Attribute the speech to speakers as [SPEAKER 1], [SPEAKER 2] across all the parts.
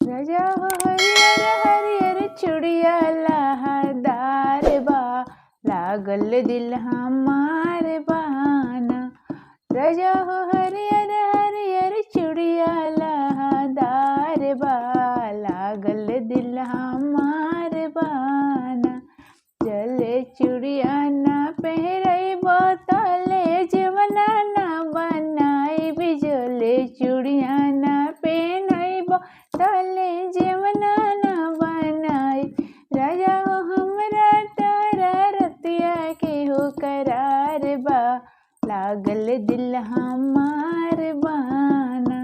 [SPEAKER 1] राजा हो हरियर हरियर चूड़िया लहरदार बा, लागल दिल हमार बाना। राजा हो हरियर हरियर चूड़िया लहरदार बा, लागल दिल हमार बाना। चले चूड़िया ना पहरइबो तले जवना ना बनाइब, जले चूड़िया ना पहनइबो तले जवना ना बनाइब। राजा हो हमरा तोरा रतिया के हो करार बा, लागल दिल हमार बाना।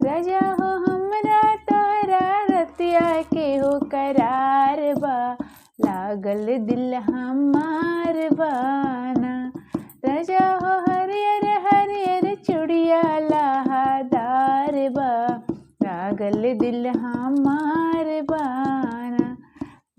[SPEAKER 1] राजा हो हमरा तोरा रतिया के हो करार बा, लागल दिल हमार बाना। राजा हो हरियर हरियर चूड़िया लहरदार बा, लागल दिल हमार बाना।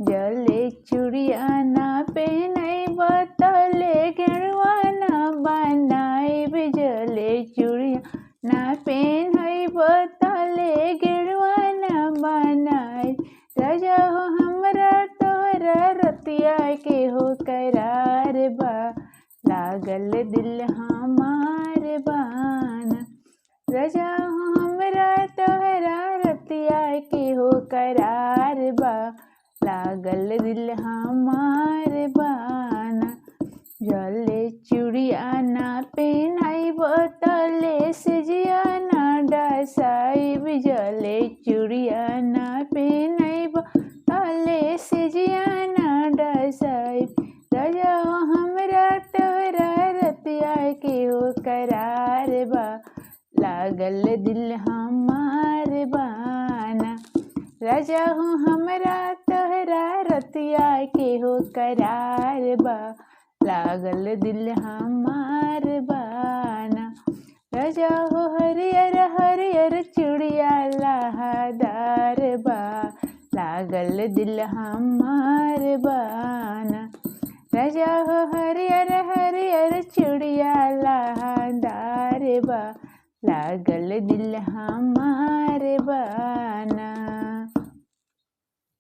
[SPEAKER 1] जले चूड़िया ना पहनइब तले गेरुआ ना बनाइब, जले चूड़िया ना पहनइब तले गेरुआ ना बनाइब। राजा हो हमरा तोरा रतिया के हो करार बा, लागल दिल हमार बाना। राजा हो हमरा तोरा रतिया के हो करार बा, लागल दिल हमार बाना। जले चूड़िया ना पहनइब तले सिजिया ना डसाइब, जले चूड़िया ना पहनइब तले सिजिया ना डसाइब। राजा हो हमरा तोरा रतिया के हो करार बा, लागल दिल हमार बाना। राजा हो हमरा तोरा रतिया के हो करार बा, लागल दिल हमार बाना। राजा हो हरियर हरियर चूड़िया लहरदार बा, लागल दिल हमार बाना। राजा हो हरियर हरियर चूड़िया लहरदार बा, लागल दिल हमार बाना।